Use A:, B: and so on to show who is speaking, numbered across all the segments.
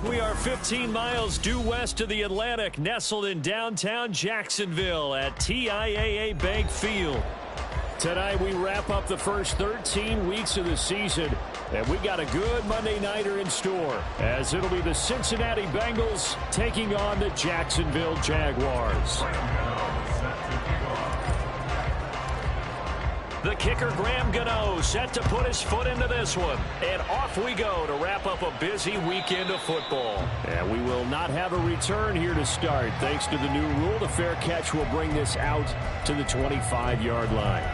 A: We are 15 miles due west of the Atlantic, nestled in downtown Jacksonville at TIAA Bank Field. Tonight we wrap up the first 13 weeks of the season, and we got a good Monday nighter in store, as it'll be the Cincinnati Bengals taking on the Jacksonville Jaguars. The kicker, Graham Gano, set to put his foot into this one. And off we go to wrap up a busy weekend of football. And we will not have a return here to start. Thanks to the new rule, the fair catch will bring this out to the 25-yard line.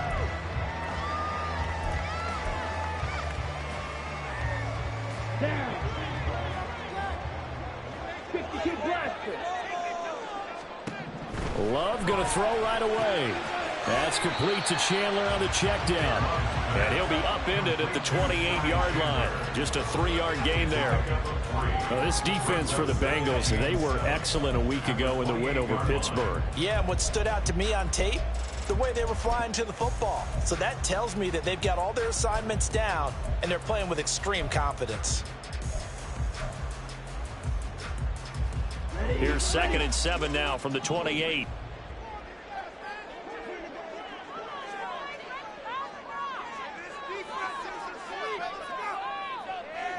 A: Love going to throw right away. That's complete to Chandler on the check down. And he'll be upended at the 28-yard line. Just a 3-yard gain there. Well, this defense for the Bengals, they were excellent a week ago in the win over Pittsburgh.
B: Yeah, and what stood out to me on tape, the way they were flying to the football. So that tells me that they've got all their assignments down, and they're playing with extreme confidence.
A: Here's 2nd and 7 now from the 28.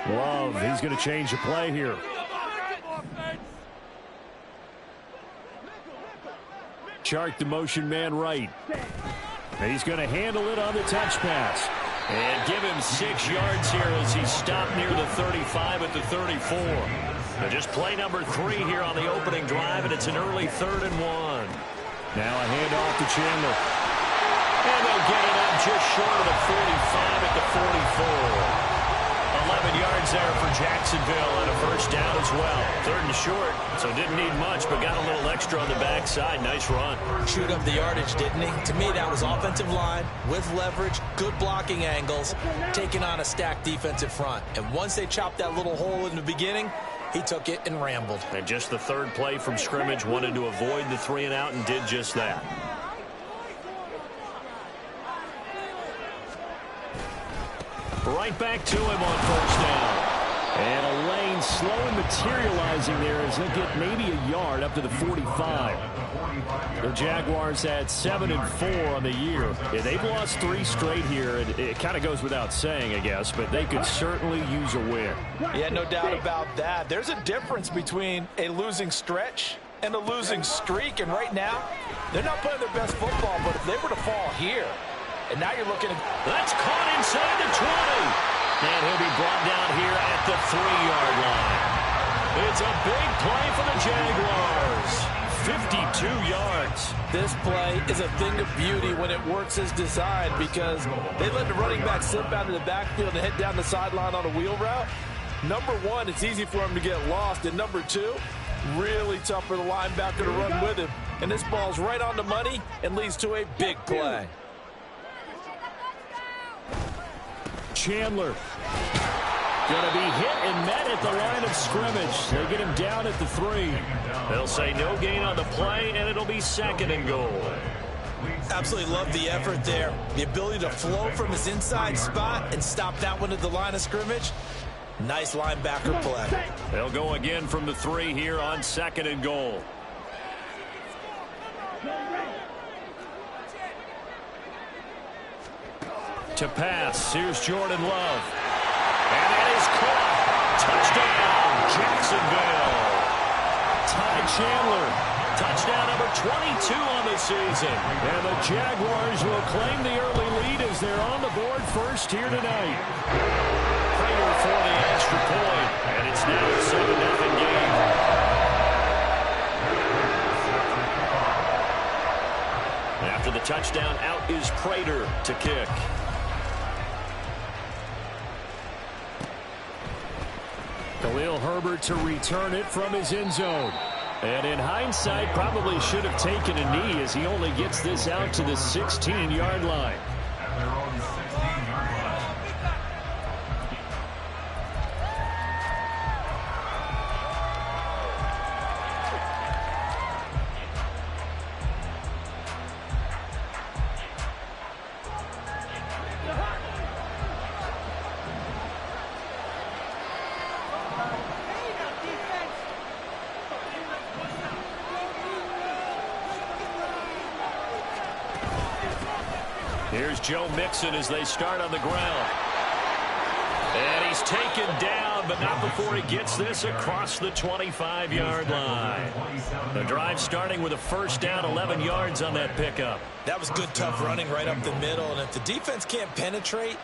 A: Love, he's going to change the play here. Chart the motion man right. He's going to handle it on the touch pass. And give him 6 yards here as he stopped near the 35 at the 34. Just play number 3 here on the opening drive, and it's an early 3rd and 1. Now a handoff to Chandler. And they'll get it up just short of the 45 at the 44. 11 yards there for Jacksonville and a first down as well. 3rd and short, so didn't need much, but got a little extra on the backside. Nice run.
B: Chewed up the yardage, didn't he? To me, that was offensive line with leverage, good blocking angles, taking on a stacked defensive front. And once they chopped that little hole in the beginning, he took it and rambled.
A: And just the 3rd play from scrimmage, wanted to avoid the 3 and out and did just that. Right back to him on 1st down. And a lane slowly materializing there as he'll get maybe a yard up to the 45. The Jaguars had 7-4 on the year. Yeah, they've lost 3 straight here. It kind of goes without saying, I guess, but they could certainly use a win.
B: Yeah, no doubt about that. There's a difference between a losing stretch and a losing streak, and right now, they're not playing their best football, but if they were to fall here, and now you're looking at... That's caught inside the 20.
A: And he'll be brought down here at the 3-yard line. It's a big play for the Jaguars. 52 yards.
B: This play is a thing of beauty when it works as designed, because they let the running back slip out of the backfield and head down the sideline on a wheel route. Number 1, it's easy for him to get lost. And number 2, really tough for the linebacker to run with him. And this ball's right on the money and leads to a big play.
A: Chandler going to be hit and met at the line of scrimmage. They get him down at the 3. They'll say no gain on the play, and it'll be 2nd and goal.
B: Absolutely love the effort there. The ability to flow from his inside spot and stop that one at the line of scrimmage. Nice linebacker play.
A: They'll go again from the 3 here on 2nd and goal. To pass, here's Jordan Love. And that is caught. Touchdown, Jacksonville. Ty Chandler, touchdown number 22 on the season. And the Jaguars will claim the early lead as they're on the board first here tonight. Prater for the extra point, and it's now a 7-0 game. After the touchdown, out is Prater to kick. Khalil Herbert to return it from his end zone. And in hindsight, probably should have taken a knee as he only gets this out to the 16-yard line. Here's Joe Mixon as they start on the ground. And he's taken down, but not before he gets this across the 25-yard line. The drive starting with a first down, 11 yards on that pickup.
B: That was good, tough running right up the middle. And if the defense can't penetrate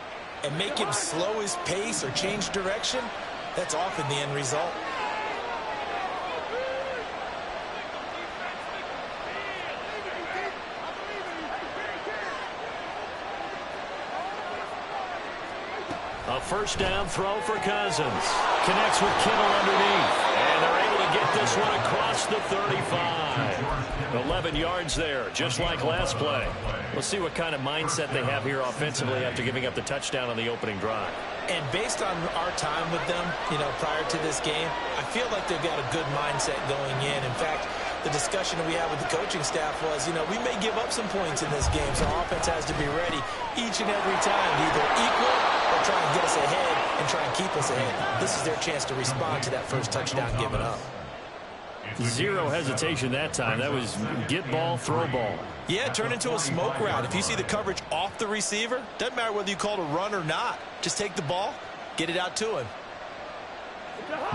B: and make him slow his pace or change direction, that's often the end result.
A: A first down throw for Cousins. Connects with Kittle underneath. And they're able to get this one across the 35. 11 yards there, just like last play. We'll see what kind of mindset they have here offensively after giving up the touchdown on the opening drive.
B: And based on our time with them, prior to this game, I feel like they've got a good mindset going in. In fact, the discussion we had with the coaching staff was, we may give up some points in this game, so our offense has to be ready each and every time to either equal or try and get us ahead and try and keep us ahead. This is their chance to respond to that first touchdown given up.
A: Zero hesitation that time. That was get ball, throw ball.
B: Yeah, turn into a smoke route. If you see the coverage off the receiver, doesn't matter whether you call it a run or not. Just take the ball, get it out to him.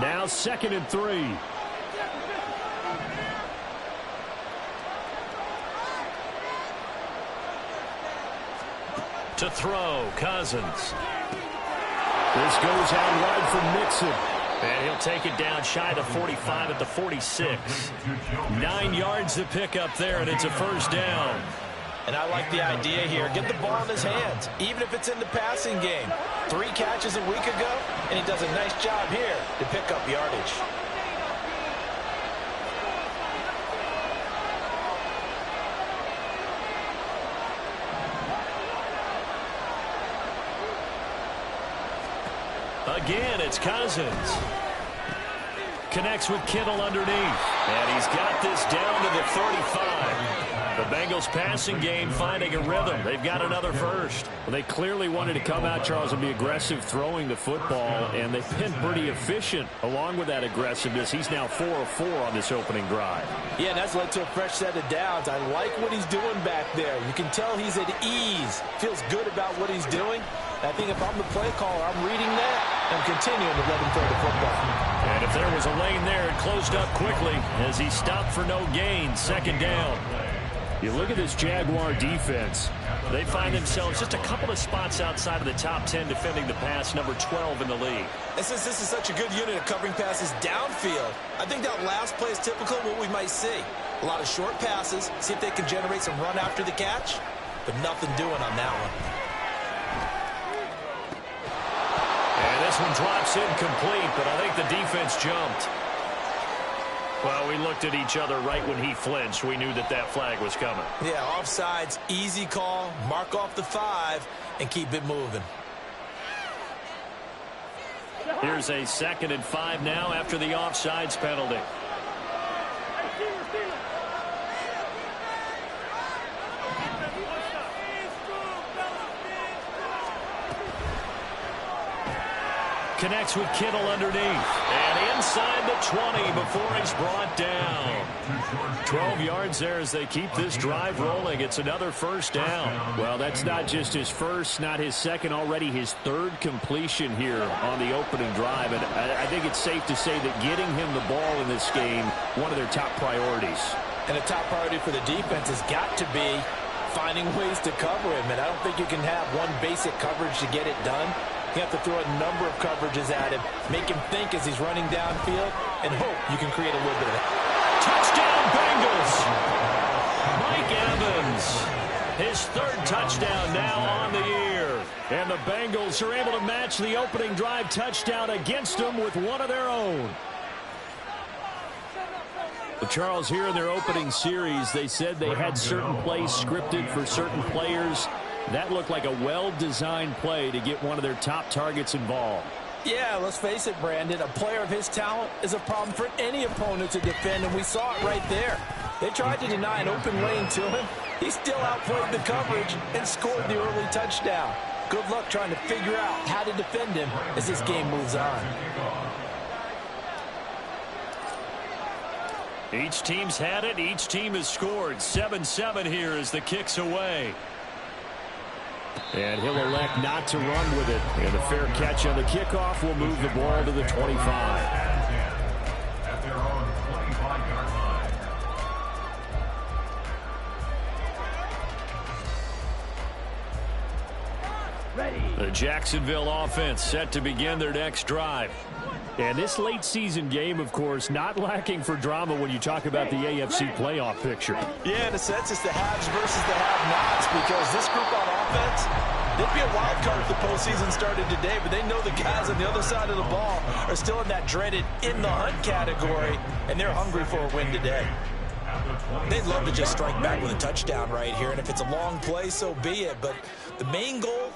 A: Now 2nd and 3. To throw, Cousins. This goes out wide for Mixon. And he'll take it down shy of the 45 at the 46. 9 yards to pick up there, and it's a first down.
B: And I like the idea here. Get the ball in his hands, even if it's in the passing game. 3 catches a week ago, and he does a nice job here to pick up yardage.
A: Again, it's Cousins. Connects with Kittle underneath. And he's got this down to the 35. The Bengals passing game finding a rhythm. They've got another first. Well, they clearly wanted to come out, Charles, and be aggressive throwing the football, and they've been pretty efficient along with that aggressiveness. He's now 4 of 4 on this opening drive.
B: Yeah, and that's led to a fresh set of downs. I like what he's doing back there. You can tell he's at ease. Feels good about what he's doing. I think if I'm the play caller, I'm reading that and continuing to let him throw the football.
A: And if there was a lane there, it closed up quickly as he stopped for no gain. 2nd down. You look at this Jaguar defense. They find themselves just a couple of spots outside of the top 10 defending the pass, number 12 in the league.
B: And since this is such a good unit of covering passes downfield, I think that last play is typical of what we might see. A lot of short passes, see if they can generate some run after the catch, but nothing doing on that one.
A: And this one drops incomplete, but I think the defense jumped. Well, we looked at each other right when he flinched. We knew that that flag was coming.
B: Yeah, offsides, easy call, mark off the 5, and keep it moving.
A: Here's a 2nd and 5 now after the offsides penalty. Connects with Kittle underneath. And inside the 20 before he's brought down. 12 yards there as they keep this drive rolling. It's another first down. Well, that's not just his first, not his second, already his 3rd completion here on the opening drive. And I think it's safe to say that getting him the ball in this game, one of their top priorities.
B: And a top priority for the defense has got to be finding ways to cover him. And I don't think you can have one basic coverage to get it done. You have to throw a number of coverages at him, make him think as he's running downfield, and hope you can create a little bit of it.
A: Touchdown, Bengals! Mike Evans, his 3rd touchdown now on the year. And the Bengals are able to match the opening drive touchdown against them with one of their own. Well, Charles, here in their opening series, they said they had certain plays scripted for certain players. That looked like a well-designed play to get one of their top targets involved.
B: Yeah, let's face it, Brandon. A player of his talent is a problem for any opponent to defend, and we saw it right there. They tried to deny an open lane to him. He still outplayed the coverage and scored the early touchdown. Good luck trying to figure out how to defend him as this game moves on.
A: Each team's had it. Each team has scored. 7-7 here as the kick's away. And he'll elect not to run with it. And a fair catch on the kickoff will move the ball to the 25.
C: At their own 25-yard line.
A: The Jacksonville offense set to begin their next drive. And this late season game, of course, not lacking for drama when you talk about the AFC playoff picture.
B: Yeah, in a sense, it's the haves versus the have-nots, because this group on offense, they'd be a wild card if the postseason started today, but they know the guys on the other side of the ball are still in that dreaded in-the-hunt category, and they're hungry for a win today.
D: They'd love to just strike back with a touchdown right here, and if it's a long play, so be it. But the main goal,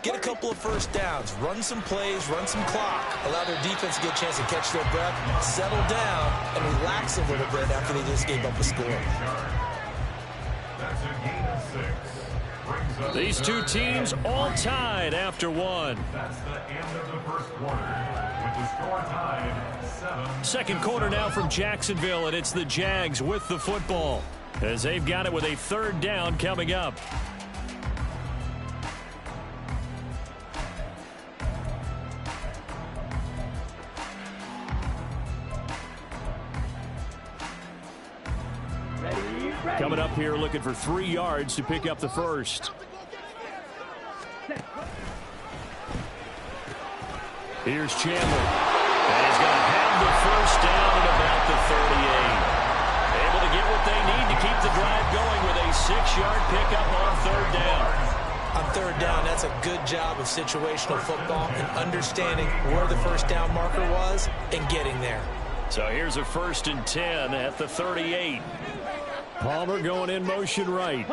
D: get a couple of first downs, run some plays, run some clock, allow their defense to get a chance to catch their breath, settle down, and relax a little bit after they just gave up a score.
C: That's a gain of 6.
A: These two teams all tied after one.
C: That's the end of the first quarter, with the score tied 7.
A: Second quarter now from Jacksonville, and it's the Jags with the football, as they've got it with a third down coming up. Coming up here looking for 3 yards to pick up the first. Here's Chandler. And he's going to have the first down at about the 38. Able to get what they need to keep the drive going with a 6-yard pickup on third down.
D: On third down, that's a good job of situational football and understanding where the first down marker was and getting there.
A: So here's a 1st and 10 at the 38. Palmer going in motion right.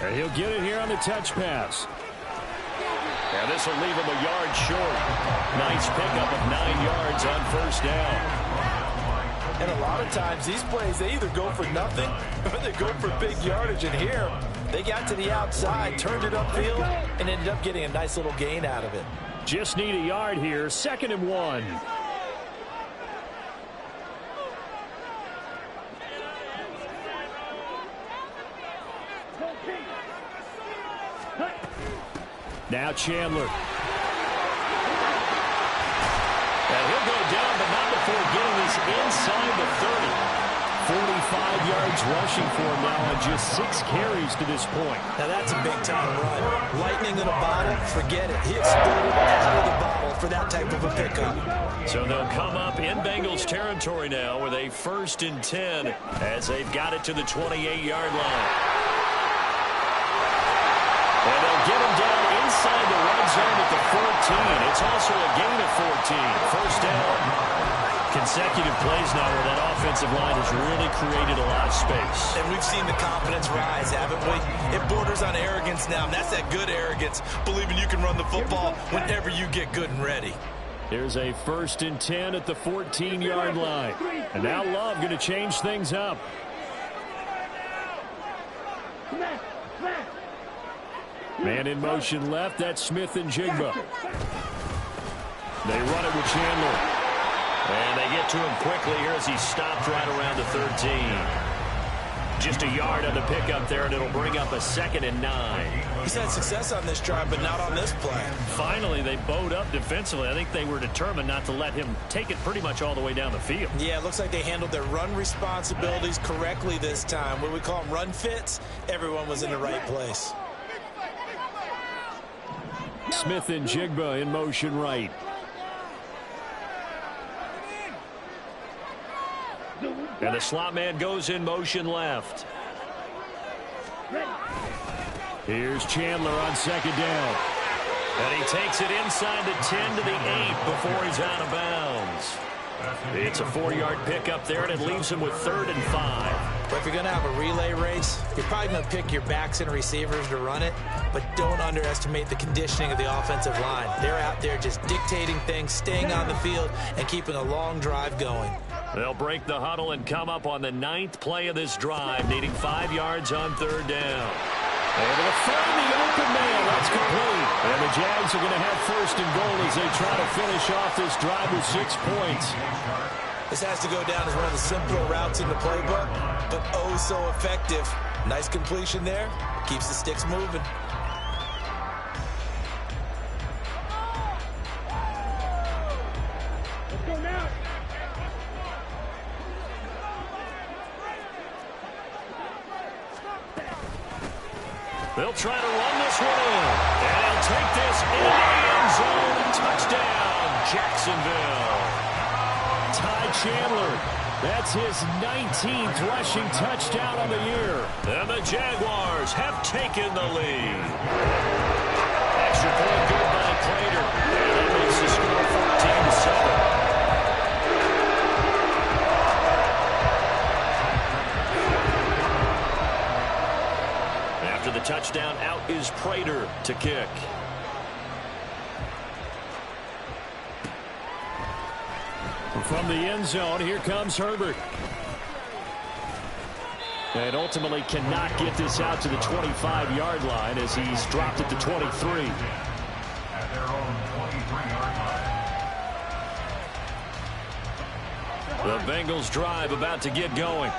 A: And he'll get it here on the touch pass. And this will leave him a yard short. Nice pickup of 9 yards on first down.
B: And a lot of times, these plays, they either go for nothing or they go for big yardage. And here, they got to the outside, turned it upfield, and ended up getting a nice little gain out of it.
A: Just need a yard here. 2nd and 1. Now Chandler. And he'll go down, but not before getting this inside the 30. 45 yards rushing for him now on just 6 carries to this point.
D: Now that's a big-time run. Lightning in a bottle, forget it. He exploded out of the bottle for that type of a pickup.
A: So they'll come up in Bengals territory now with a 1st and 10 as they've got it to the 28-yard line. And they'll get him down inside the red zone at the 14. It's also a gain of 14. First down. Consecutive plays now where that offensive line has really created a lot of space.
D: And we've seen the confidence rise, haven't we? It borders on arrogance now, and that's that good arrogance, believing you can run the football whenever you get good and ready.
A: Here's a 1st and 10 at the 14-yard line. And now Love going to change things up. Man in motion left. That's Smith and Jigba. They run it with Chandler. And they get to him quickly here as he stopped right around the 13. Just a yard on the pickup there, and it'll bring up a 2nd and 9.
D: He's had success on this drive, but not on this play.
A: Finally, they bowed up defensively. I think they were determined not to let him take it pretty much all the way down the field.
D: Yeah, it looks like they handled their run responsibilities correctly this time. What we call them run fits, everyone was in the right place.
A: Smith and Jigba in motion right. And the slot man goes in motion left. Here's Chandler on 2nd down. And he takes it inside the 10 to the 8 before he's out of bounds. It's a 4-yard pickup there, and it leaves him with 3rd and 5.
D: But if you're going to have a relay race, you're probably going to pick your backs and receivers to run it, but don't underestimate the conditioning of the offensive line. They're out there just dictating things, staying on the field, and keeping a long drive going.
A: They'll break the huddle and come up on the 9th play of this drive, needing 5 yards on 3rd down. Able to find the open man. That's complete. And the Jags are going to have 1st and goal as they try to finish off this drive with 6 points.
D: This has to go down as one of the simpler routes in the playbook, but oh so effective. Nice completion there. Keeps the sticks moving.
A: They'll try to run this one in. And he'll take this in the end zone. Touchdown, Jacksonville. Ty Chandler. That's his 19th rushing touchdown of the year. And the Jaguars have taken the lead. Extra point good by Prater. And that makes the score 14-7. After the touchdown, out is Prater to kick. From the end zone, here comes Herbert. And ultimately cannot get this out to the 25-yard line as he's dropped it to 23.
C: At their own 23-yard line.
A: The Bengals drive about to get going.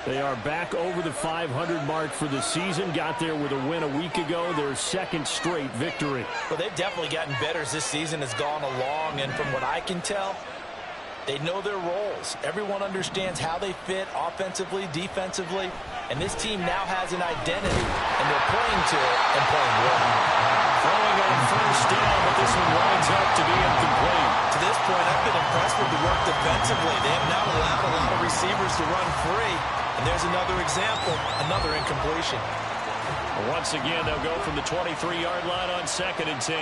A: They are back over the 500 mark for the season. Got there with a win a week ago, their second straight victory.
D: Well, they've definitely gotten better as this season has gone along, and from what I can tell, they know their roles. Everyone understands how they fit offensively, defensively, and this team now has an identity, and they're playing to it and playing well.
A: Throwing on first down, but this one winds up to be incomplete.
D: To this point, I've been impressed with the work defensively. They have not allowed a lot of receivers to run free, and there's another example, another incompletion.
A: Once again, they'll go from the 23-yard line on 2nd and 10.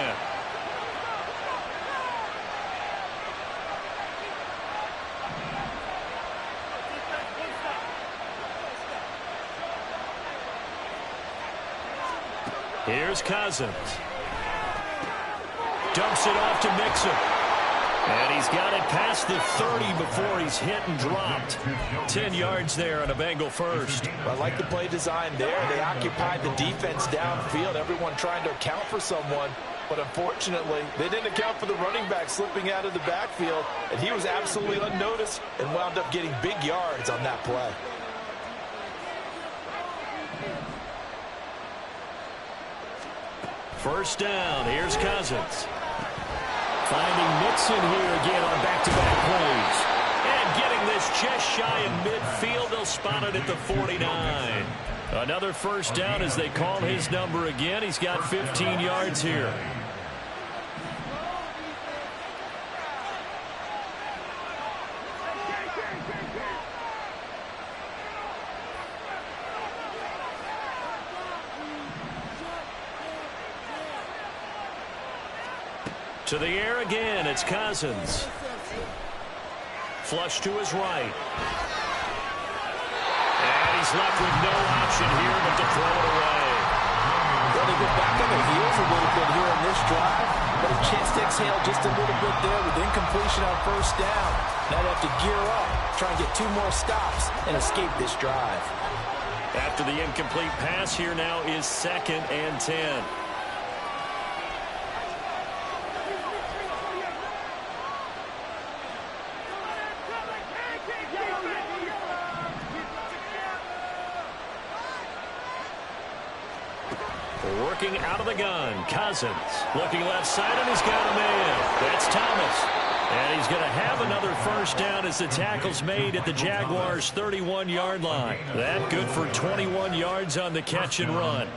A: Here's Cousins. Dumps it off to Mixon. And he's got it past the 30 before he's hit and dropped. 10 yards there on a Bengal first.
D: I like the play design there. They occupied the defense downfield, everyone trying to account for someone. But unfortunately, they didn't account for the running back slipping out of the backfield. And he was absolutely unnoticed and wound up getting big yards on that play.
A: First down, here's Cousins. Finding Mixon here again on back-to-back plays. And getting this just shy in midfield, they'll spot it at the 49. Another first down as they call his number again. He's got 15 yards here. To the air again, it's Cousins. Flush to his right. And he's left with no option here but to throw it away.
D: Well, they get back on their heels a little bit here in this drive, but a chance to exhale just a little bit there with incompletion on first down. Now they have to gear up, try and get 2 more stops, and escape this drive.
A: After the incomplete pass, here now is 2nd and 10. Working out of the gun, Cousins. Looking left side, and he's got a man. That's Thomas. And he's going to have another first down as the tackle's made at the Jaguars' 31-yard line. That good for 21 yards on the catch and run.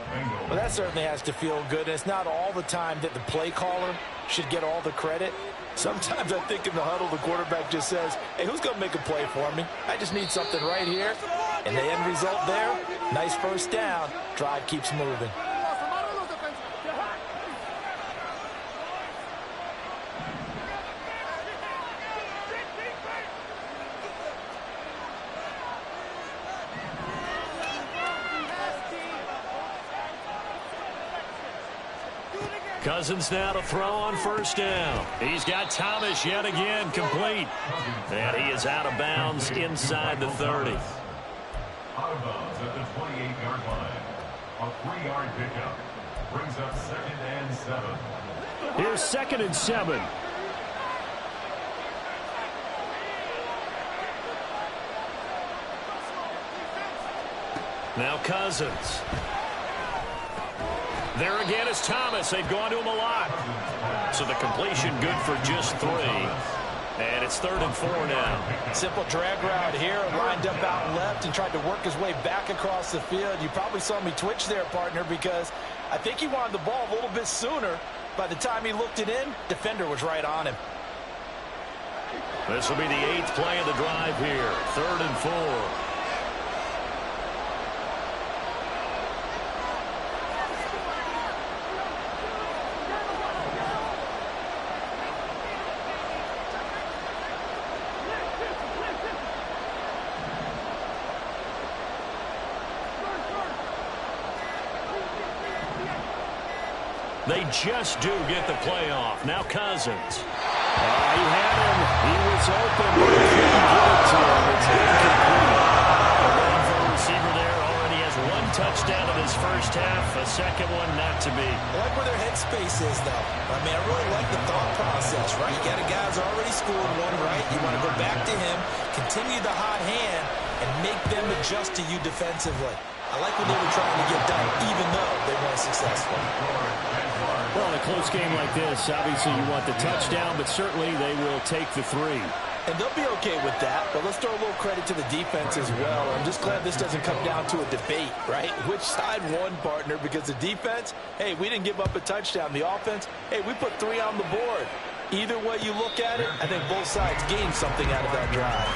D: Well, that certainly has to feel good. And it's not all the time that the play caller should get all the credit. Sometimes I think in the huddle, the quarterback just says, hey, who's going to make a play for me? I just need something right here. And the end result there, nice first down. Drive keeps moving.
A: Cousins now to throw on first down. He's got Thomas yet again complete. And he is out of bounds inside the 30.
C: Out of bounds at the 28-yard line. A 3-yard pickup brings up 2nd and 7.
A: Here's 2nd and 7. Now Cousins. There again is Thomas. They've gone to him a lot. So the completion good for just 3. And it's 3rd and 4 now.
B: Simple drag route here, lined up out left and tried to work his way back across the field. You probably saw me twitch there, partner, because I think he wanted the ball a little bit sooner. By the time he looked it in, defender was right on him.
A: This will be the 8th play of the drive here. 3rd and 4. They just do get the play off. Now Cousins.
E: He had him. He was open, but he couldn't get it to him. It's incomplete.
A: The receiver there already has 1 touchdown in his first half. A second one not to be.
D: I like where their headspace is, though. I mean, I really like the thought process, right? You got a guy who's already scored one, right? You want to go back to him, continue the hot hand, and make them adjust to you defensively. I like what they were trying to get done, even though they weren't successful.
A: Well, in a close game like this, obviously you want the touchdown, but certainly they will take the 3.
B: And they'll be okay with that, but let's throw a little credit to the defense as well. I'm just glad this doesn't come down to a debate, right? Which side won, partner? Because the defense, hey, we didn't give up a touchdown. The offense, hey, we put 3 on the board. Either way you look at it, I think both sides gained something out of that drive.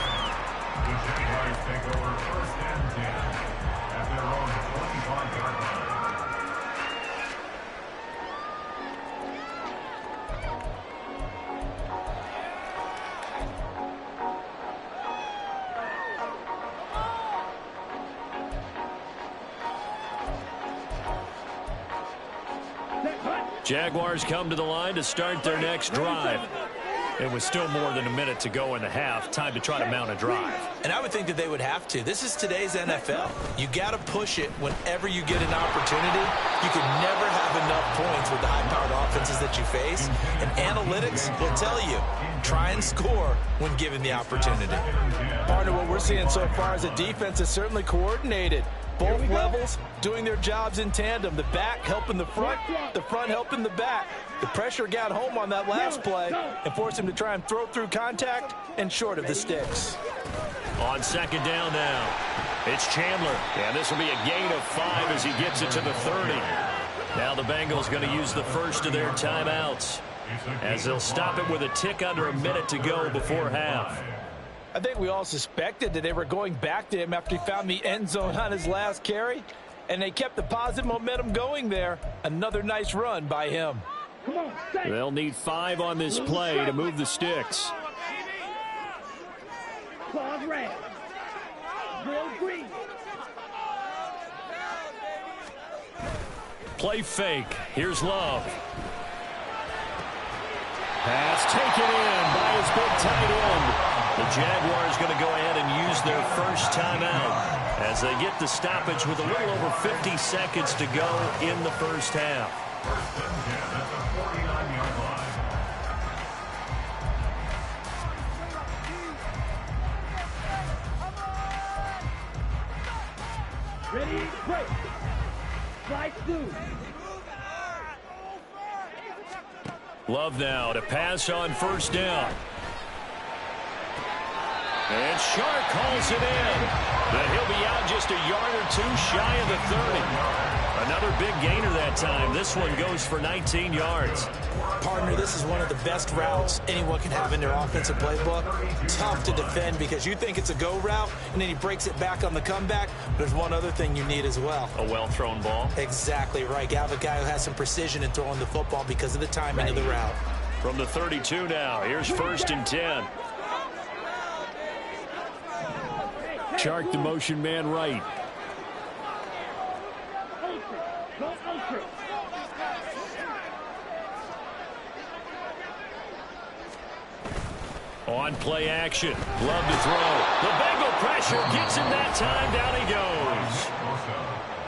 C: The Jaguars take over 1st and 10 at their own 25-yard line.
A: Jaguars come to the line to start their next drive. It was still more than a minute to go in the half. Time to try to mount a drive.
D: And I would think that they would have to. This is today's NFL. You got to push it whenever you get an opportunity. You can never have enough points with the high-powered offenses that you face. And analytics will tell you, try and score when given the opportunity.
B: Partner, what we're seeing so far is a defense is certainly coordinated. Both levels doing their jobs in tandem. The back helping the front helping the back. The pressure got home on that last play and forced him to try and throw through contact and short of the sticks.
A: On 2nd down now, it's Chandler. And this will be a gain of 5 as he gets it to the 30. Now the Bengals going to use the first of their timeouts, as they'll stop it with a tick under a minute to go before half.
B: I think we all suspected that they were going back to him after he found the end zone on his last carry, and they kept the positive momentum going there. Another nice run by him.
A: They'll need 5 on this play to move the sticks. Play fake. Here's Love. Pass taken in by his big tight end. The Jaguars going to go ahead and use their first timeout as they get the stoppage with a little over 50 seconds to go in the first half.
C: 1st and 10 at the 49-yard line.
E: Ready, break. Slide 2.
A: Love now to pass on 1st down. And Shark calls it in. But he'll be out just a yard or 2 shy of the 30. Another big gainer that time. This one goes for 19 yards.
D: Partner, this is one of the best routes anyone can have in their offensive playbook. Tough to defend because you think it's a go route, and then he breaks it back on the comeback. There's one other thing you need as well.
A: A well-thrown ball.
D: Exactly right. You have a guy who has some precision in throwing the football because of the timing of the route.
A: From the 32 now, here's 1st and 10. Chark the motion man right. On play action. Love to throw. The Bengal pressure gets him that time. Down he goes.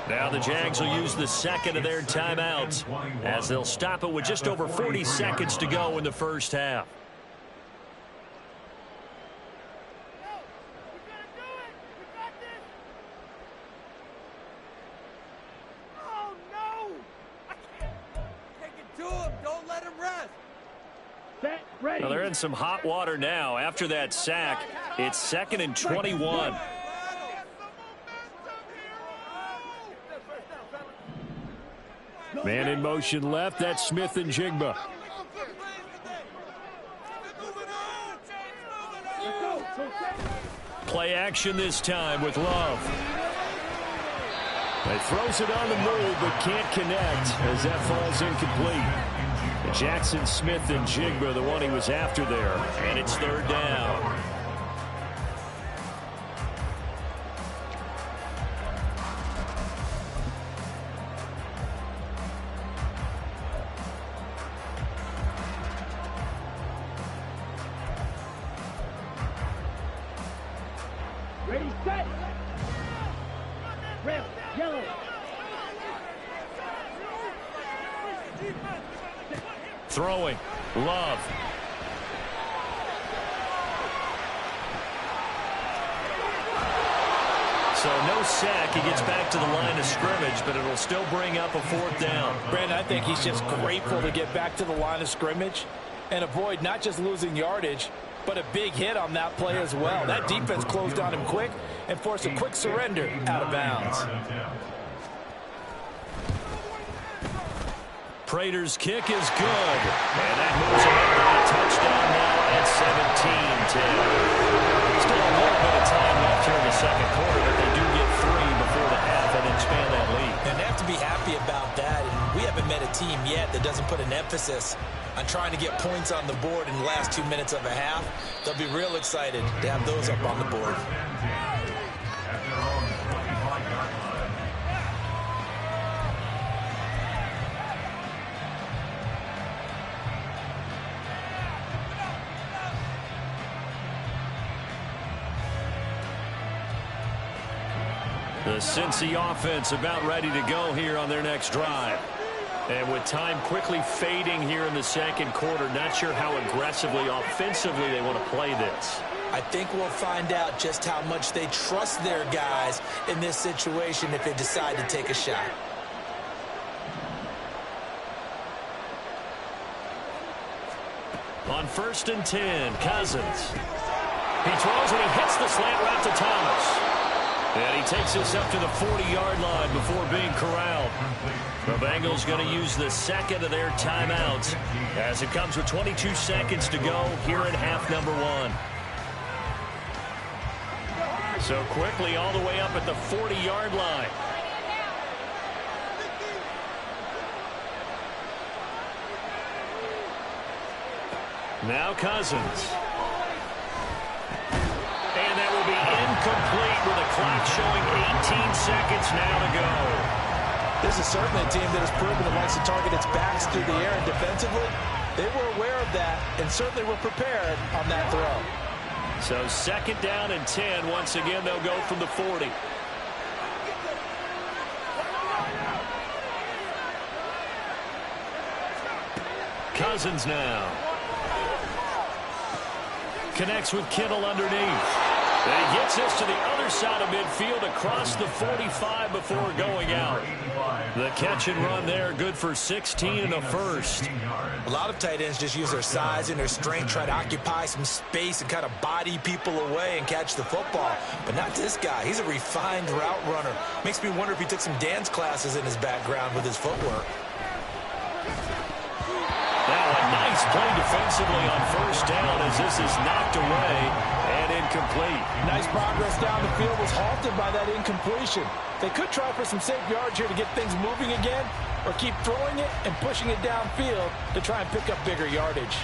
A: Now the Jags will use the 2nd of their timeouts as they'll stop it with just over 40 seconds to go in the first half.
E: Don't let him rest. Set.
A: Well, they're in some hot water now. After that sack, it's 2nd and 21. Man in motion left. That's Smith and Jigba. Play action this time with Love. He throws it on the move but can't connect as that falls incomplete. Jackson Smith and Jigba, the one he was after there. And it's 3rd down.
F: Ready, set. Red, yellow.
A: Throwing. Love. So no sack. He gets back to the line of scrimmage, but it'll still bring up a 4th down.
B: Brandon, I think he's just grateful to get back to the line of scrimmage and avoid not just losing yardage, but a big hit on that play as well. That defense closed on him quick and forced a quick surrender out of bounds.
A: Prater's kick is good. And that moves him up to a touchdown now at 17-10. Still a little bit of time left here in the second quarter, but they do get 3 before the half and expand that lead.
D: And they have to be happy about that. And we haven't met a team yet that doesn't put an emphasis on trying to get points on the board in the last 2 minutes of a half. They'll be real excited to have those up on the board.
A: The Cincy offense about ready to go here on their next drive. And with time quickly fading here in the second quarter, not sure how aggressively, offensively they want to play this.
D: I think we'll find out just how much they trust their guys in this situation if they decide to take a shot.
A: On 1st and 10, Cousins. He throws and he hits the slant route to Thomas. And he takes us up to the 40-yard line before being corralled. The Bengals going to use the second of their timeouts as it comes with 22 seconds to go here in half number 1. So quickly all the way up at the 40-yard line. Now Cousins. And that will be incomplete with a clock showing 18 seconds now to go.
B: This is certainly a team that has proven it likes to target its backs through the air, and defensively, they were aware of that and certainly were prepared on that throw.
A: So 2nd down and 10. Once again, they'll go from the 40. Cousins now. Connects with Kittle underneath. And he gets us to the other side of midfield across the 45 before going out. The catch and run there, good for 16 and a first.
D: A lot of tight ends just use their size and their strength, try to occupy some space and kind of body people away and catch the football. But not this guy. He's a refined route runner. Makes me wonder if he took some dance classes in his background with his footwork.
A: Now a nice play defensively on 1st down as this is knocked away and incomplete.
B: Nice progress down the field was halted by that incompletion. They could try for some safe yards here to get things moving again, or keep throwing it and pushing it downfield to try and pick up bigger yardage.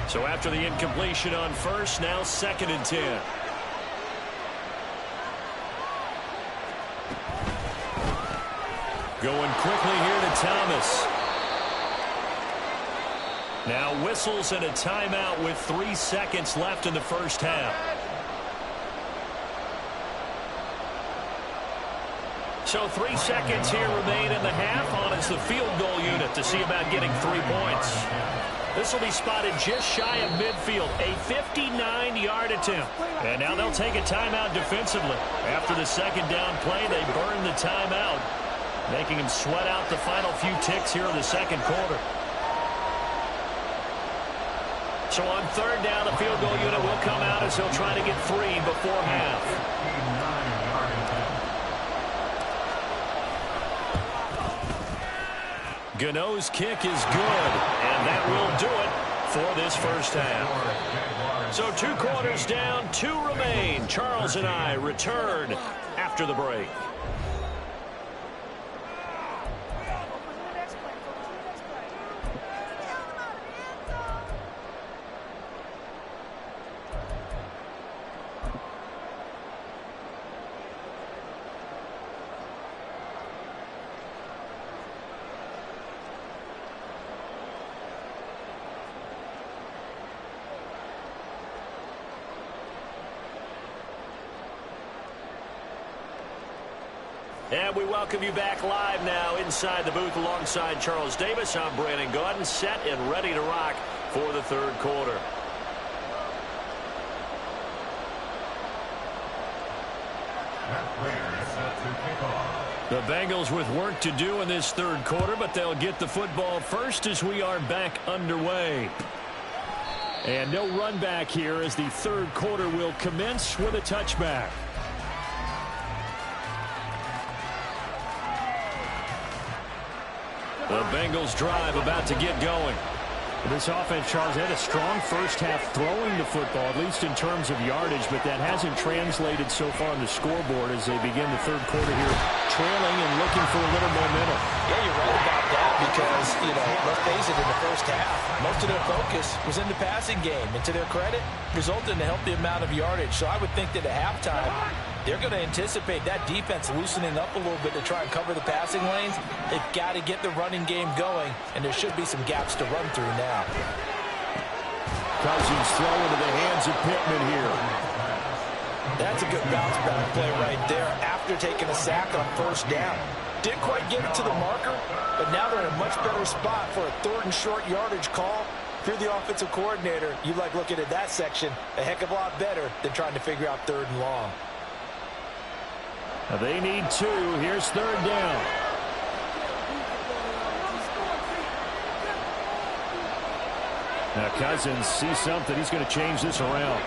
A: So after the incompletion on 1st, now 2nd and 10. Going quickly here to Thomas. Now whistles and a timeout with 3 seconds left in the first half. So 3 seconds here remain in the half on as the field goal unit to see about getting 3 points. This will be spotted just shy of midfield, a 59-yard attempt. And now they'll take a timeout defensively. After the 2nd down play, they burn the timeout, making them sweat out the final few ticks here in the second quarter. So on third down, the field goal unit will come out as they'll try to get 3 before half. Gano's kick is good, and that will do it for this first half. So 2 quarters down, 2 remain. Charles and I return after the break. And we welcome you back live now inside the booth alongside Charles Davis. I'm Brandon Gaudin, set and ready to rock for the third quarter. The Bengals with work to do in this third quarter, but they'll get the football first as we are back underway. And no run back here as the third quarter will commence with a touchback. The Bengals drive about to get going.
E: This offense, Charles, had a strong first half throwing the football, at least in terms of yardage, but that hasn't translated so far on the scoreboard as they begin the third quarter here, trailing and looking for a little momentum.
D: Yeah, you're right about that because, let's face it, in the first half, most of their focus was in the passing game. And to their credit, resulted in a healthy amount of yardage. So I would think that at halftime, they're going to anticipate that defense loosening up a little bit to try and cover the passing lanes. They've got to get the running game going, and there should be some gaps to run through now.
E: Cousins throw into the hands of Pittman here.
D: That's a good bounce back play right there after taking a sack on first down. Didn't quite get it to the marker, but now they're in a much better spot for a third and short yardage call. If you're the offensive coordinator, you like looking at that section a heck of a lot better than trying to figure out third and long.
E: They need 2. Here's third down. Now Cousins sees something. He's going to change this around.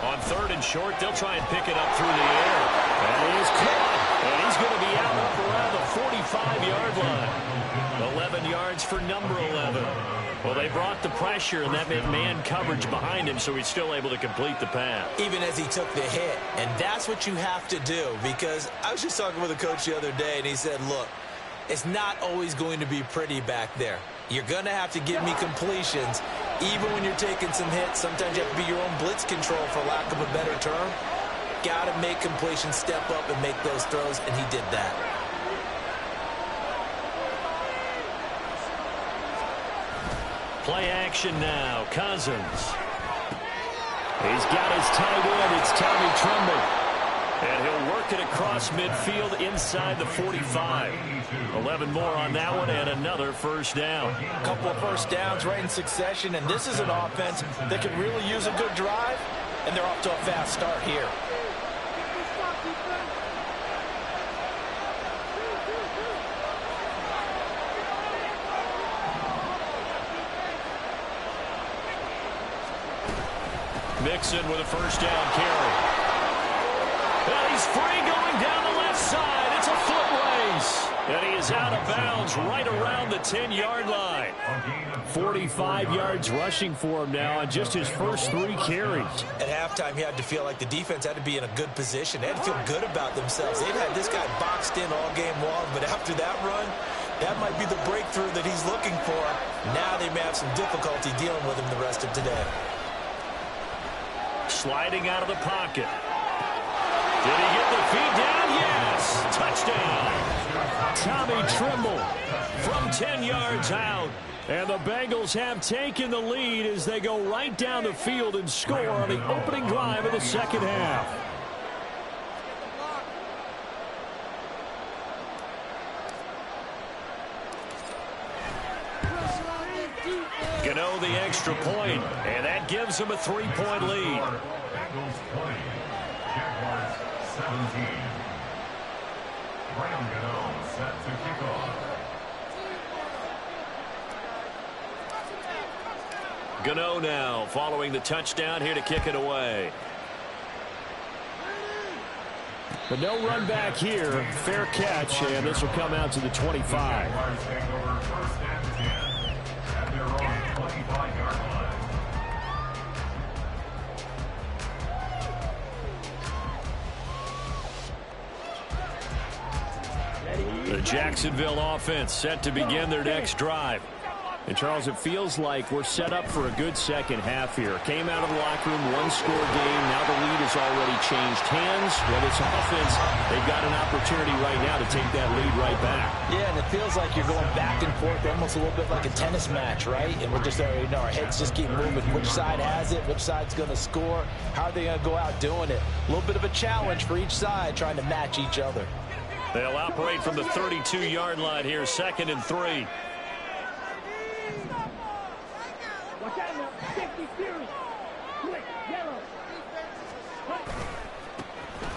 A: On third and short, they'll try and pick it up through the air. And he is caught. And he's going to be out up around the 45-yard line. 11 yards for number 11. Well, they brought the pressure, and that meant man coverage behind him, so he's still able to complete the pass.
D: Even as he took the hit. And that's what you have to do, because I was just talking with a coach the other day, and he said, look, it's not always going to be pretty back there. You're going to have to give me completions. Even when you're taking some hits, sometimes you have to be your own blitz control, for lack of a better term. Got to make completions, step up, and make those throws, and he did that.
A: Play action now. Cousins. He's got his tight end. It's Tommy Tremble. And he'll work it across midfield inside the 45. 11 more on that one and another first down.
D: A couple of first downs right in succession, and this is an offense that can really use a good drive, and they're off to a fast start here.
A: Mixon with a first down carry. And he's free going down the left side. It's a foot race. And he is out of bounds right around the 10-yard line.
E: 45 yards rushing for him now on just his first 3 carries.
D: At halftime, you had to feel like the defense had to be in a good position. They had to feel good about themselves. They've had this guy boxed in all game long, but after that run, that might be the breakthrough that he's looking for. Now they may have some difficulty dealing with him the rest of today.
A: Sliding out of the pocket. Did he get the feet down? Yes. Touchdown.
E: Tommy Tremble
A: From 10 yards out.
E: And the Bengals have taken the lead as they go right down the field and score on the opening drive of the second half.
A: Gano the extra point, and that gives them a 3-point lead.
C: Bengals 20, Jaguars 17. Set to kick off.
A: Gano now following the touchdown here to kick it away.
E: But no run back here. Fair catch, and this will come out to the 25.
C: Jaguars take over first and 10 at their own 25-yard line.
A: The Jacksonville offense set to begin their next drive.
E: And, Charles, it feels like we're set up for a good second half here. Came out of the locker room, one-score game. Now the lead has already changed hands. Well, this offense, they've got an opportunity right now to take that lead right back.
D: Yeah, and it feels like you're going back and forth, almost a little bit like a tennis match, right? And we're just, you know, our heads just keep moving. Which side has it? Which side's going to score? How are they going to go out doing it? A little bit of a challenge for each side, trying to match each other.
A: They'll operate from the 32-yard line here, 2nd and 3.
F: Watch out now. Safety series. Quick, yellow.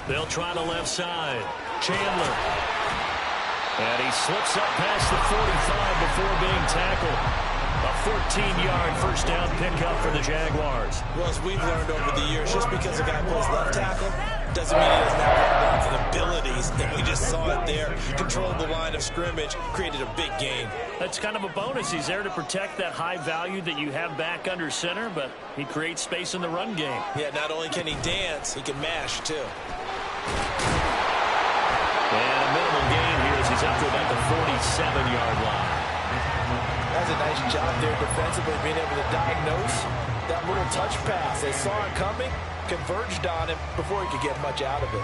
A: They'll try the left side. Chandler. And he slips up past the 45 before being tackled. A 14-yard first down pickup for the Jaguars.
D: Well, as we've learned over the years, just because a guy plays left tackle doesn't mean he doesn't have offensive abilities. And we just saw it there. Controlled the line of scrimmage, created a big gain.
A: That's kind of a bonus. He's there to protect that high value that you have back under center, but he creates space in the run game.
D: Yeah, not only can he dance, he can mash, too.
A: And a minimal gain here as he's up to about the 47-yard line.
D: That's a nice job there defensively, being able to diagnose that little touch pass. They saw it coming, converged on him before he could get much out of it.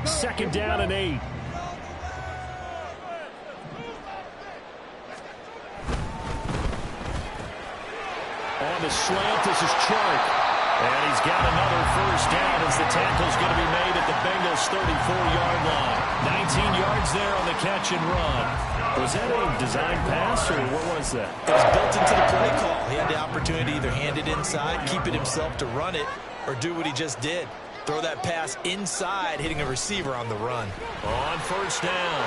E: Second down and 8. On the slant, this is Chark. And he's got another first down as the tackle's going to be made at the Bengals' 34-yard line. 19 yards there on the catch and run. Was that a design pass, or what was that?
D: It was built into the play call. He had the opportunity to either hand it inside, keep it himself to run it, or do what he just did. Throw that pass inside, hitting a receiver on the run.
A: On first down,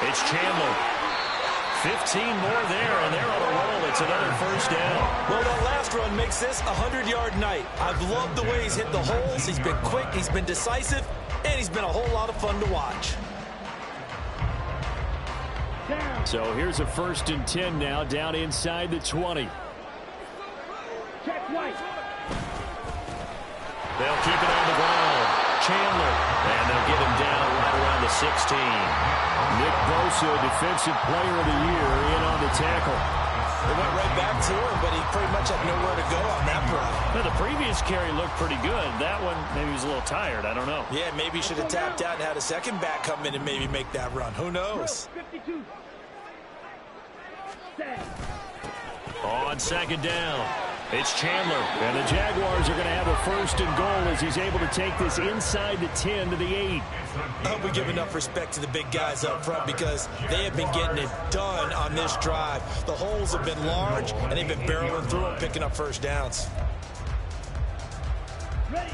A: it's Chandler. 15 more there, and they're on a roll. It's another first down.
D: Well, that last run makes this a 100-yard night. I've loved the way he's hit the holes. He's been quick, he's been decisive, and he's been a whole lot of fun to watch.
E: So here's a 1st and 10 now, down inside the 20.
F: Check white.
A: They'll keep it on the ground. Chandler, and they'll get him down right around the 16.
E: Nick Bosa, Defensive Player of the Year, in on the tackle.
D: They went right back to him, but he pretty much had nowhere to go on that play.
A: Well, the previous carry looked pretty good. That one, maybe he was a little tired. I don't know.
D: Yeah, maybe he should have tapped out and had a second back come in and maybe make that run. Who knows?
F: 52. Set.
A: On second down, it's Chandler. And the Jaguars are going to have a 1st and goal as he's able to take this inside the 10 to the 8.
D: I hope we give enough respect to the big guys up front because they have been getting it done on this drive. The holes have been large, and they've been barreling through them, picking up first downs.
F: Ready.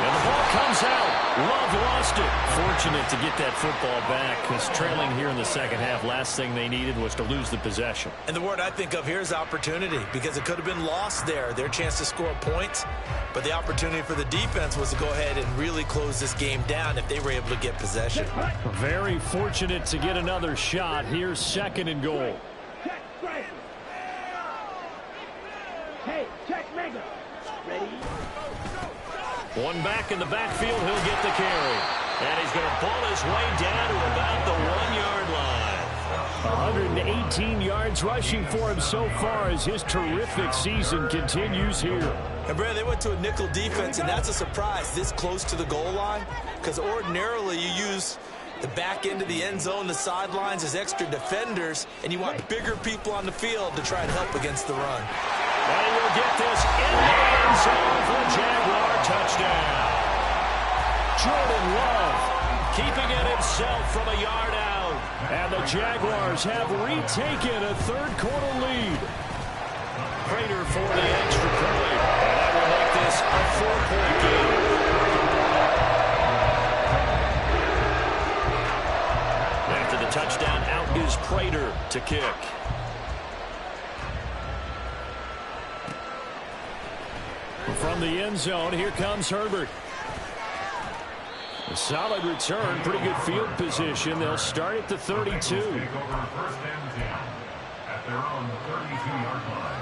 A: And the ball comes out. Love lost it. Fortunate to get that football back because trailing here in the second half, last thing they needed was to lose the possession.
D: And the word I think of here is opportunity because it could have been lost there, their chance to score points. But the opportunity for the defense was to go ahead and really close this game down if they were able to get possession.
E: Very fortunate to get another shot. Here's 2nd and goal.
F: Check strike. Hey, check mega. Ready.
A: One back in the backfield, he'll get the carry. And he's going to pull his way down to about the 1-yard line.
E: 118 yards rushing for him so far as his terrific season continues here.
D: And, Brad, they went to a nickel defense, and that's a surprise this close to the goal line because ordinarily you use the back end of the end zone, the sidelines as extra defenders, and you want bigger people on the field to try and help against the run.
A: And he will get this in the end zone for a Jaguar touchdown. Jordan Love keeping it himself from a yard out. And the Jaguars have retaken a third-quarter lead. Prater for the extra point. And that will make this a 4-point game. After the touchdown, out is Prater to kick. From the end zone, here comes Herbert. A solid return, pretty good field position. They'll start at the 32.
C: Take over 1st and 10 at their own 32-yard line.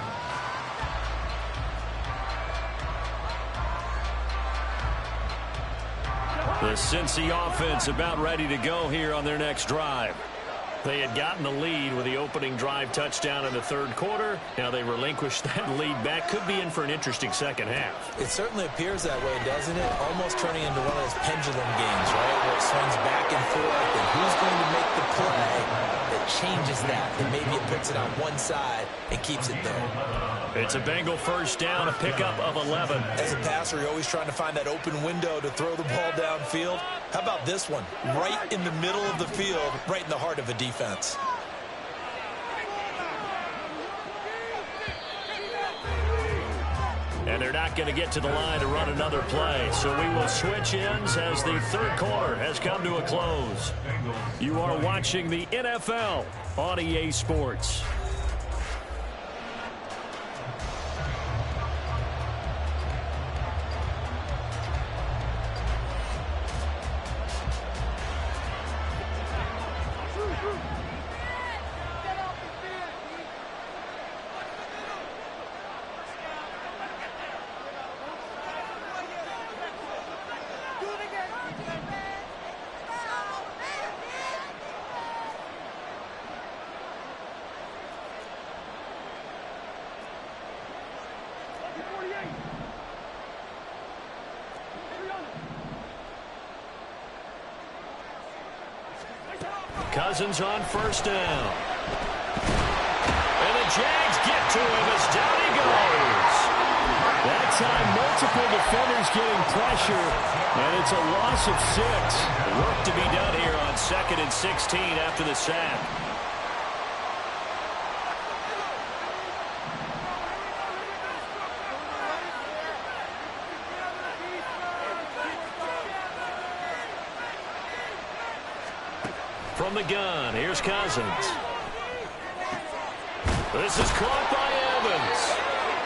A: The Cincy offense about ready to go here on their next drive. They had gotten the lead with the opening drive touchdown in the third quarter. Now they relinquished that lead back. Could be in for an interesting second half.
D: It certainly appears that way, doesn't it? Almost turning into one of those pendulum games, right? Where it swings back and forth, and who's going to make the play that changes that? And maybe it puts it on one side and keeps it there.
A: It's a Bengal first down, a pickup of 11.
D: As a passer, you're always trying to find that open window to throw the ball downfield. How about this one? Right in the middle of the field, right in the heart of a defense.
A: And they're not going to get to the line to run another play. So we will switch ends as the third quarter has come to a close. You are watching the NFL on EA Sports. Cousins on first down. And the Jags get to him as down he goes. That time, multiple defenders getting pressure, and it's a loss of 6. Work to be done here on 2nd and 16 after the sack. From the gun, here's Cousins. This is caught by Evans.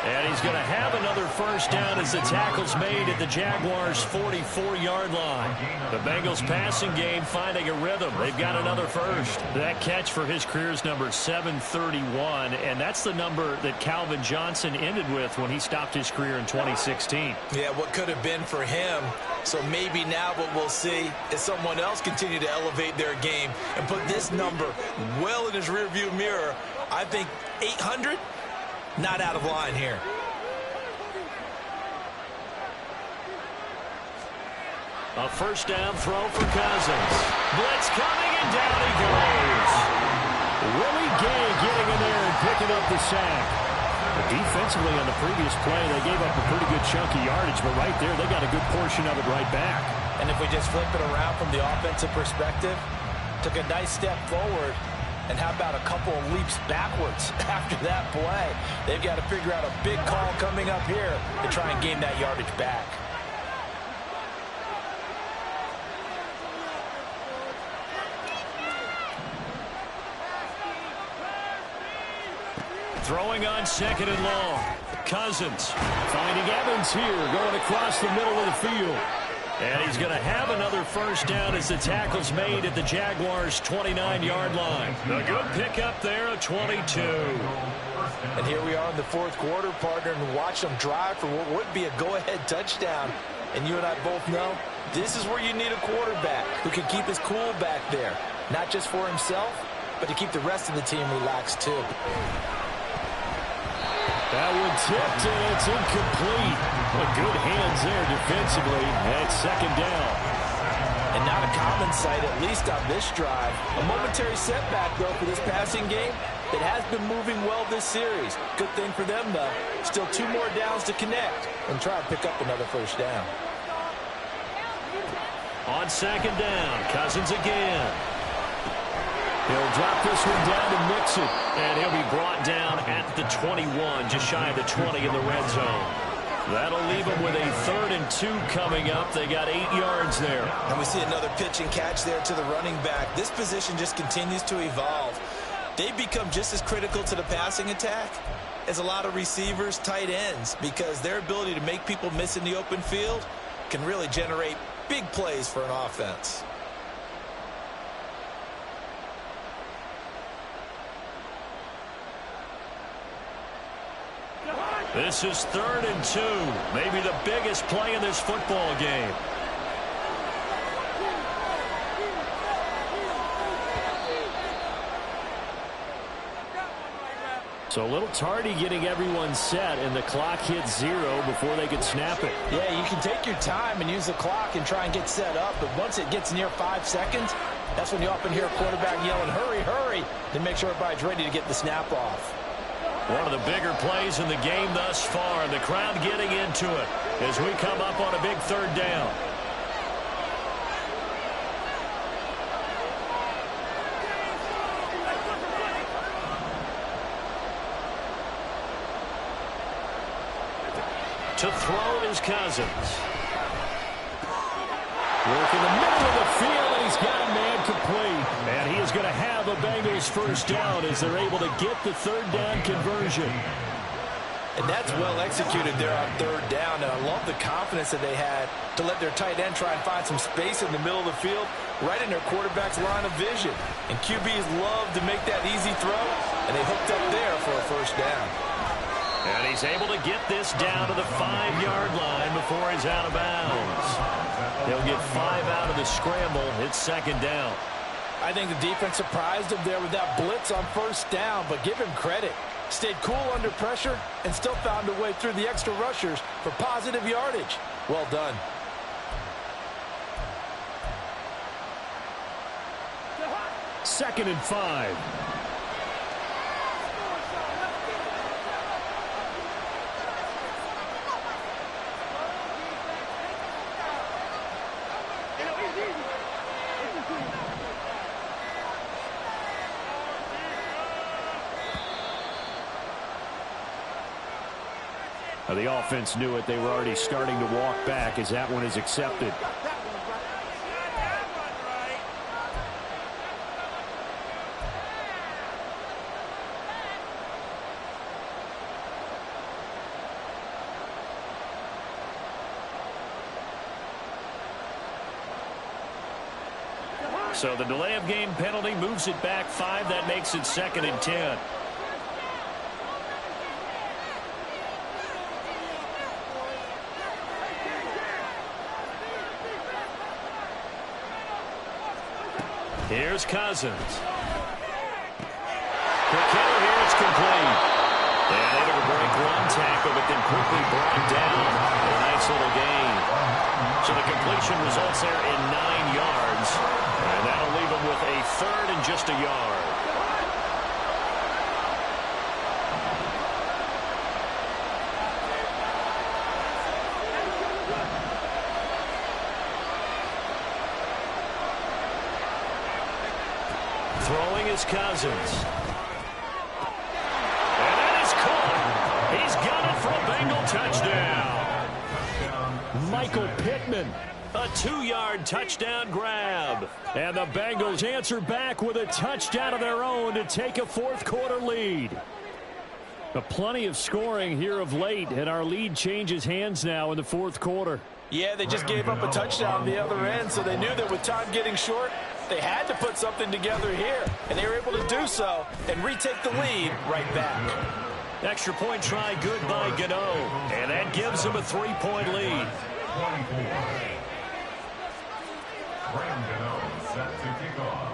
A: And he's going to have another first down as the tackle's made at the Jaguars' 44-yard line. The Bengals passing game finding a rhythm. They've got another first. That catch for his career is number 731, and that's the number that Calvin Johnson ended with when he stopped his career in 2016.
D: Yeah, what could have been for him. So maybe now what we'll see is someone else continue to elevate their game and put this number well in his rearview mirror. I think 800, not out of line here.
A: A first down throw for Cousins. Blitz coming, and down he goes. Willie Gay getting in there and picking up the sack. Defensively on the previous play, they gave up a pretty good chunk of yardage, but right there, they got a good portion of it right back.
B: And if we just flip it around from the offensive perspective, took a nice step forward, and how about a couple of leaps backwards after that play? They've got to figure out a big call coming up here to try and gain that yardage back.
A: Throwing on 2nd and long. Cousins finding Evans here, going across the middle of the field. And he's going to have another first down as the tackle's made at the Jaguars' 29-yard line. A good pickup there, a 22.
B: And here we are in the fourth quarter, partner, and watch them drive for what would be a go-ahead touchdown. And you and I both know this is where you need a quarterback who can keep his cool back there. Not just for himself, but to keep the rest of the team relaxed too.
A: That one tipped, and it's incomplete. But good hands there defensively. At 2nd down.
B: And not a common sight, at least on this drive. A momentary setback, though, for this passing game. that has been moving well this series. Good thing for them, though. Still 2 more downs to connect and try and pick up another first down.
A: On second down, Cousins again. He'll drop this one down and mix it. And he'll be brought down at the 21, just shy of the 20 in the red zone. That'll leave them with a 3rd and 2 coming up. They got 8 yards there.
D: And we see another pitch and catch there to the running back. This position just continues to evolve. They've become just as critical to the passing attack as a lot of receivers, tight ends, because their ability to make people miss in the open field can really generate big plays for an offense.
A: This is 3rd and 2. Maybe the biggest play in this football game. So a little tardy getting everyone set, and the clock hits 0 before they could snap it.
B: Yeah, you can take your time and use the clock and try and get set up, but once it gets near 5 seconds, that's when you often hear a quarterback yelling, hurry, hurry, to make sure everybody's ready to get the snap off.
A: One of the bigger plays in the game thus far, and the crowd getting into it as we come up on a big 3rd down. To throw is Cousins. Work in the middle of the field, and he's got a man complete. And he is going to have a Bengals first down as they're able to get the 3rd down conversion.
B: And that's well executed there on 3rd down, and I love the confidence that they had to let their tight end try and find some space in the middle of the field, right in their quarterback's line of vision. And QBs love to make that easy throw, and they hooked up there for a first down.
A: And he's able to get this down to the 5-yard line before he's out of bounds. He'll get 5 out of the scramble. It's 2nd down.
B: I think the defense surprised him there with that blitz on first down, but give him credit. Stayed cool under pressure and still found a way through the extra rushers for positive yardage. Well done.
E: Second and 5. The offense knew it. They were already starting to walk back as that one is accepted. So the delay of game penalty moves it back 5. That makes it 2nd and 10. Here's Cousins. Quick hitter here, it's complete. And able to break one tackle, but then quickly brought down. A nice little gain. So the completion results there in 9 yards. And that'll leave him with a 3rd and just a yard. Throwing is Cousins. And that is caught. He's got it for a Bengal touchdown. Michael Pittman, a 2-yard touchdown grab. And the Bengals answer back with a touchdown of their own to take a 4th quarter lead. Plenty of scoring here of late, and our lead changes hands now in the 4th quarter.
B: Yeah, they just gave up a touchdown on the other end, so they knew that with time getting short, they had to put something together here, and they were able to do so and retake the lead right back.
A: Extra point try good by Gano, and that gives them a 3-point lead.
C: 24. Graham Gano set to kick off.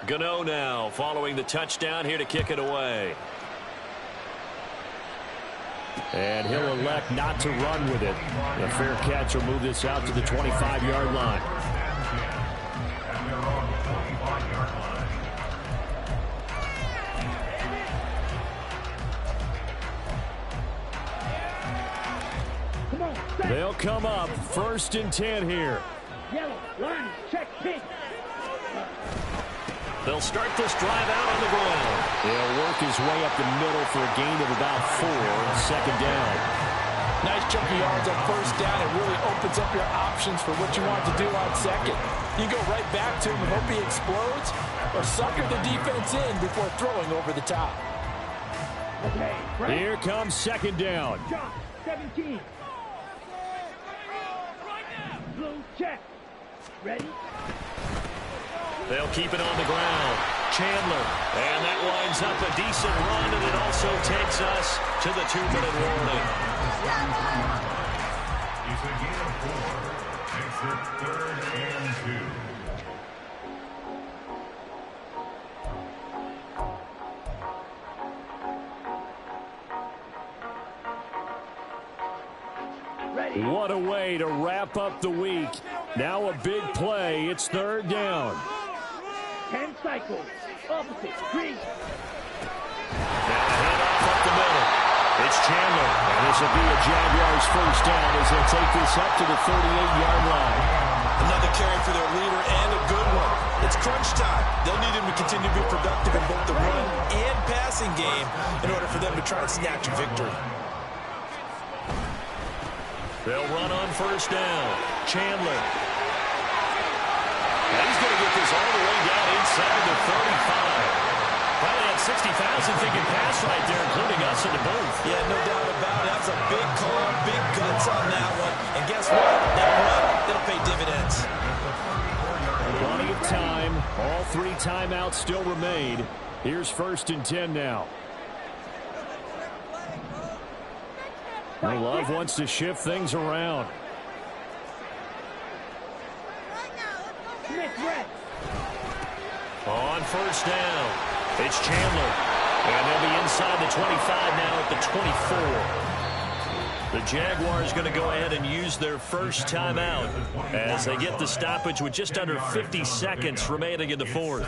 A: Gano now following the touchdown here to kick it away. And he'll elect not to run with it. The fair catch will move this out to the 25-yard line. They'll come up 1st and 10 here.
F: Yellow, line, check, pink.
A: They'll start this drive out on the ground. He'll work his way up the middle for a gain of about 4, 2nd down.
B: Nice chunk of yards on 1st down. It really opens up your options for what you want to do on 2nd. You go right back to him and hope he explodes, or sucker the defense in before throwing over the top.
F: Okay,
A: here comes 2nd down.
F: John, 17. Blue, check. Ready?
A: They'll keep it on the ground. Chandler. And that winds up a decent run, and it also takes us to the 2-minute warning.
C: It's a gain of 4. Makes it 3rd and 2.
A: What a way to wrap up the week. Now a big play. It's 3rd down.
F: 10 cycles. Opposite. Green.
A: Now a handoff up the middle. It's Chandler. And this will be a Jaguars 1st down as they'll take this up to the 38-yard line.
D: Another carry for their leader and a good one. It's crunch time. They'll need him to continue to be productive in both the run and passing game in order for them to try and snatch a victory.
A: They'll run on 1st down. Chandler. And he's going to get this all the way down inside the 35. Probably had 60,000 thinking pass right there, including us in the booth.
D: Yeah, no doubt about it. That's a big call, big guts on that one. And guess what? That run, it'll pay dividends.
A: Plenty of time. All 3 timeouts still remain. Here's 1st and 10 now. Well, Love wants to shift things around. On 1st down, it's Chandler. And they'll be inside the 25 now at the 24. The Jaguars going to go ahead and use their 1st timeout as they get the stoppage with just under 50 seconds remaining in the 4th.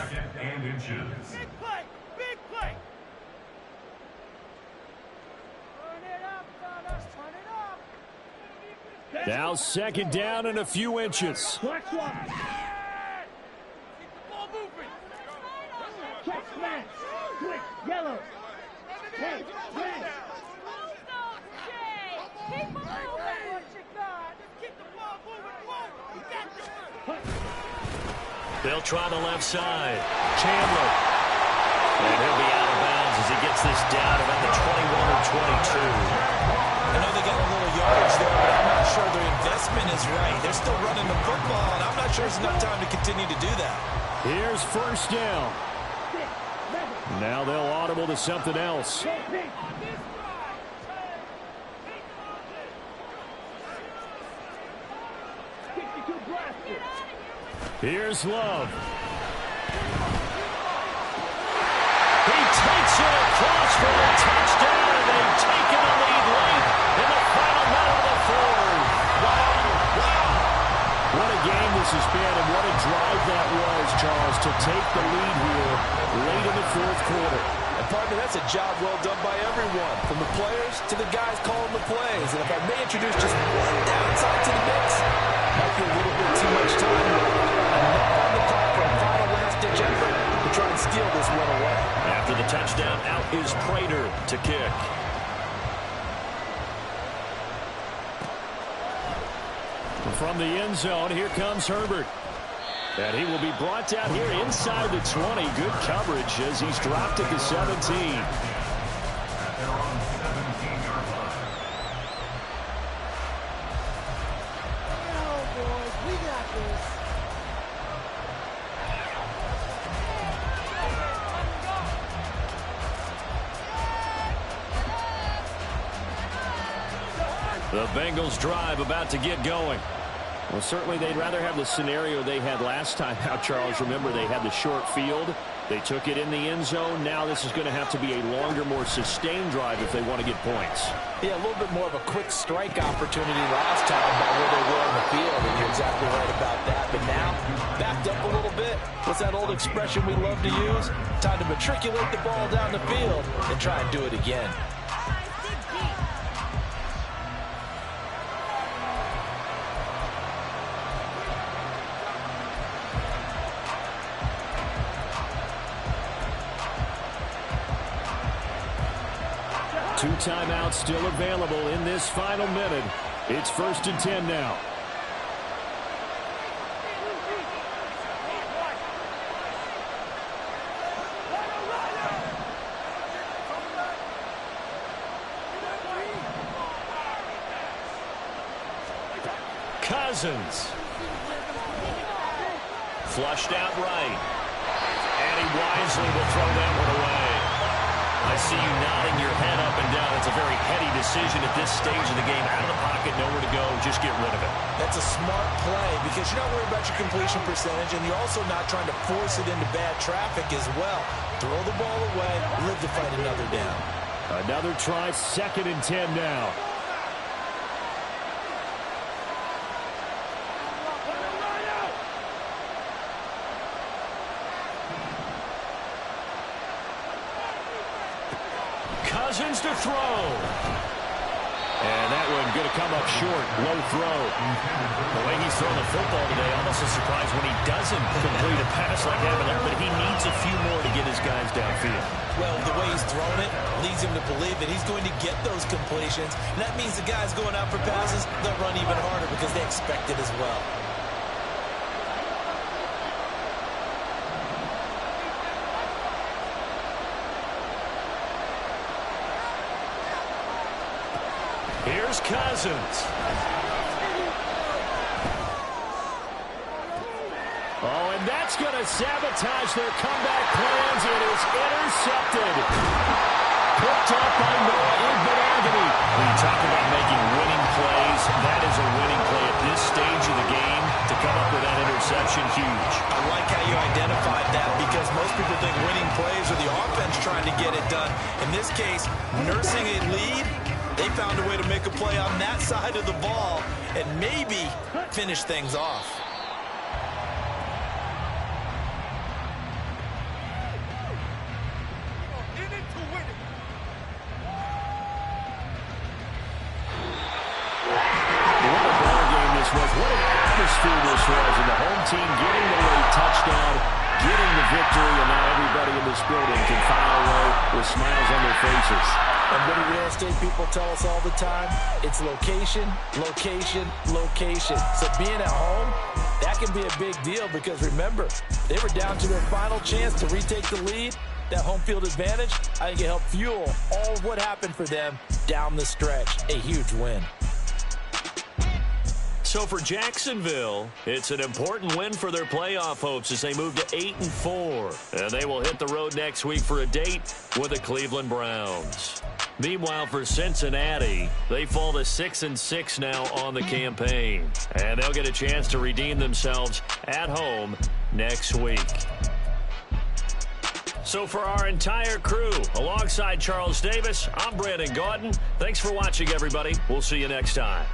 A: Now 2nd down and a few inches.
F: Black swap. Check, smash. Switch, yellow. Hey, red.
A: They'll try the left side. Chandler. And he'll be out of bounds as he gets this down about the 21 or 22.
D: I know they got a little yardage there, but I'm not sure their investment is right. They're still running the football, and I'm not sure it's enough time to continue to do that.
A: Here's 1st down. Now they'll audible to something else. Here's Love. He takes it across for a touchdown, and they've taken a lead late in the final minute of the 4th. Wow. What a game this has been, and what a drive that was, Charles, to take the lead here late in the 4th quarter.
B: And partner, that's a job well done by everyone, from the players to the guys calling the plays. And if I may introduce just one downside to the mix, might be a little bit too much time. Enough on the clock for a final last-ditch effort to try and steal this one away.
A: After the touchdown, out is Prater to kick. From the end zone, here comes Herbert. And he will be brought down here inside the 20. Good coverage as he's dropped at the 17. The Bengals drive about to get going. Well, certainly they'd rather have the scenario they had last time out, Charles. Remember, they had the short field. They took it in the end zone. Now this is going to have to be a longer, more sustained drive if they want to get points.
B: Yeah, a little bit more of a quick strike opportunity last time by where they were on the field, and you're exactly right about that. But now, backed up a little bit. What's that old expression we love to use? Time to matriculate the ball down the field and try and do it again.
A: 2 timeouts still available in this final minute. It's 1st and 10 now. Cousins. Flushed out right. And he wisely will throw that one away. I see you nodding your head up and down. It's a very heady decision at this stage of the game. Out of the pocket, nowhere to go. Just get rid of it.
D: That's a smart play because you're not worried about your completion percentage, and you're also not trying to force it into bad traffic as well. Throw the ball away, live to fight another down.
A: Another try, 2nd and 10 now. Cousins to throw. And that one going to come up short. Low throw. The way he's throwing the football today, almost a surprise when he doesn't complete a pass like that, but he needs a few more to get his guys downfield.
D: Well, the way he's thrown it leads him to believe that he's going to get those completions. And that means the guys going out for passes, they'll run even harder because they expect it as well.
A: Here's Cousins. Oh, and that's going to sabotage their comeback plans. It is intercepted. Picked up by Noah Igbenogany. When you talk about making winning plays, that is a winning play at this stage of the game. To come up with that interception, huge.
D: I like how you identified that because most people think winning plays are the offense trying to get it done. In this case, nursing a lead, they found a way to make a play on that side of the ball and maybe finish things off.
A: What a ball game this was. What an atmosphere this was. And the home team getting the late touchdown, getting the victory, and now everybody in this building can file away with smiles on their faces.
D: And what do real estate people tell us all the time? It's location, location, location. So being at home, that can be a big deal because remember, they were down to their final chance to retake the lead. That home field advantage, I think it helped fuel all of what happened for them down the stretch. A huge win.
A: So for Jacksonville, it's an important win for their playoff hopes as they move to 8-4. And they will hit the road next week for a date with the Cleveland Browns. Meanwhile, for Cincinnati, they fall to 6-6 now on the campaign. And they'll get a chance to redeem themselves at home next week. So for our entire crew, alongside Charles Davis, I'm Brandon Gaudin. Thanks for watching, everybody. We'll see you next time.